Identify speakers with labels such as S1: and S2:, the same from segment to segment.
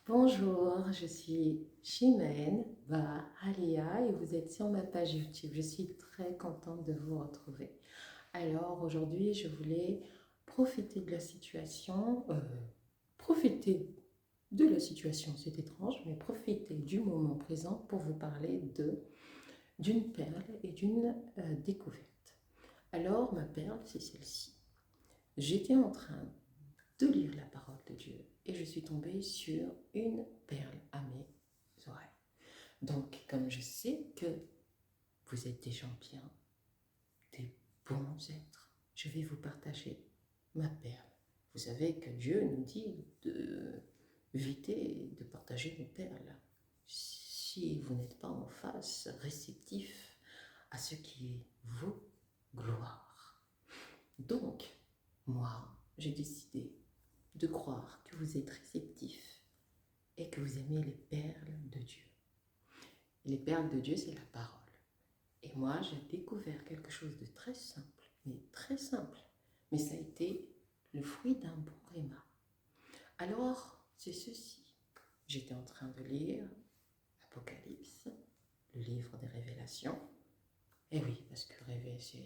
S1: Bonjour, je suis Chimène Alia et vous êtes sur ma page YouTube. Je suis très contente de vous retrouver. Alors aujourd'hui, je voulais profiter de la situation, c'est étrange, mais profiter du moment présent pour vous parler d'une perle et d'une découverte. Alors ma perle, c'est celle-ci. J'étais en train de lire la parole de Dieu et je suis tombée sur une perle à mes oreilles. Donc, comme je sais que vous êtes des gens bien, des bons êtres, je vais vous partager ma perle. Vous savez que Dieu nous dit d'éviter de partager nos perles. Si vous n'êtes pas en face réceptif à ce qui est vos gloires. Donc, moi, j'ai décidé de croire que vous êtes réceptif et que vous aimez les perles de Dieu. Et les perles de Dieu, c'est la parole. Et moi, j'ai découvert quelque chose de très simple, mais ça a été le fruit d'un bon réma. Alors, c'est ceci. J'étais en train de lire Apocalypse, le livre des révélations. Et oui, parce que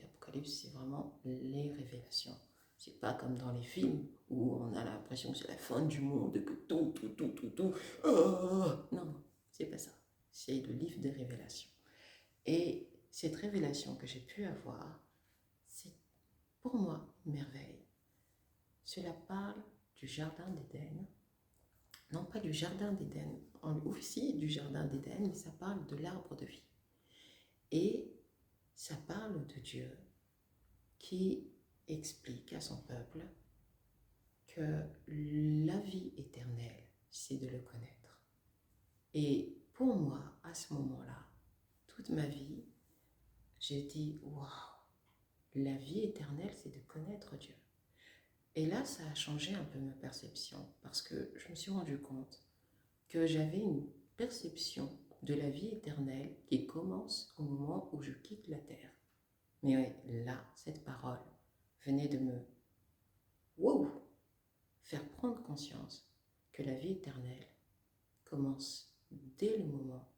S1: Apocalypse, c'est vraiment les révélations. C'est pas comme dans les films où on a l'impression que c'est la fin du monde, que tout. Non, c'est pas ça. C'est le livre des révélations. Et cette révélation que j'ai pu avoir, c'est pour moi une merveille. Cela parle du jardin d'Éden. Non pas du jardin d'Éden, aussi du jardin d'Éden, mais ça parle de l'arbre de vie. Et ça parle de Dieu qui explique à son peuple que la vie éternelle, c'est de le connaître. Et pour moi, à ce moment-là, toute ma vie, j'ai dit, waouh, la vie éternelle, c'est de connaître Dieu. Et là, ça a changé un peu ma perception, parce que je me suis rendu compte que j'avais une perception de la vie éternelle qui commence au moment où je quitte la terre. Mais ouais, là, cette parole venait de me faire prendre conscience que la vie éternelle commence dès le moment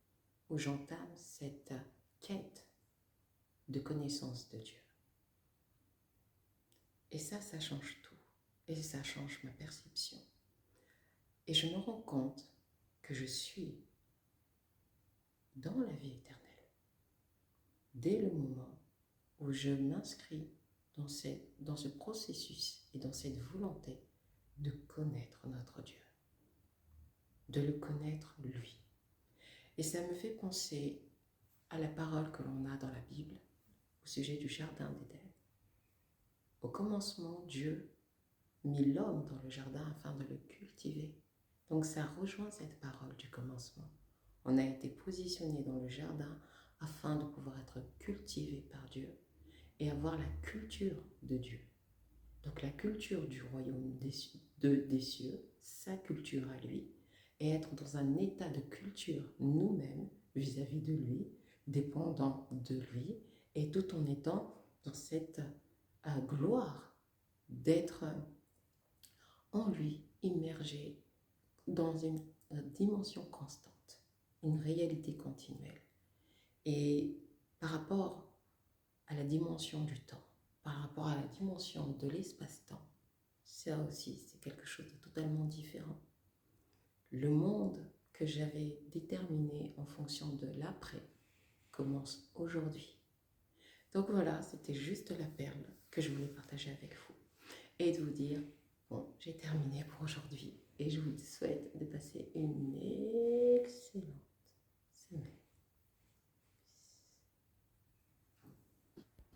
S1: où j'entame cette quête de connaissance de Dieu. Et ça change tout. Et ça change ma perception. Et je me rends compte que je suis dans la vie éternelle dès le moment où je m'inscris dans ce processus et dans cette volonté de connaître notre Dieu, de le connaître lui. Et ça me fait penser à la parole que l'on a dans la Bible au sujet du jardin d'Éden. Au commencement, Dieu mit l'homme dans le jardin afin de le cultiver. Donc ça rejoint cette parole du commencement. On a été positionné dans le jardin afin de pouvoir être cultivé par Dieu et avoir la culture de Dieu. Donc la culture du royaume des cieux, sa culture à lui, et être dans un état de culture nous-mêmes vis-à-vis de lui, dépendant de lui, et tout en étant dans cette gloire d'être en lui immergé dans une dimension constante, une réalité continuelle. Et par rapport à la dimension du temps, par rapport à la dimension de l'espace-temps, ça aussi, c'est quelque chose de totalement différent. Le monde que j'avais déterminé en fonction de l'après commence aujourd'hui. Donc voilà, c'était juste la perle que je voulais partager avec vous et de vous dire, bon, j'ai terminé pour aujourd'hui et je vous souhaite de passer une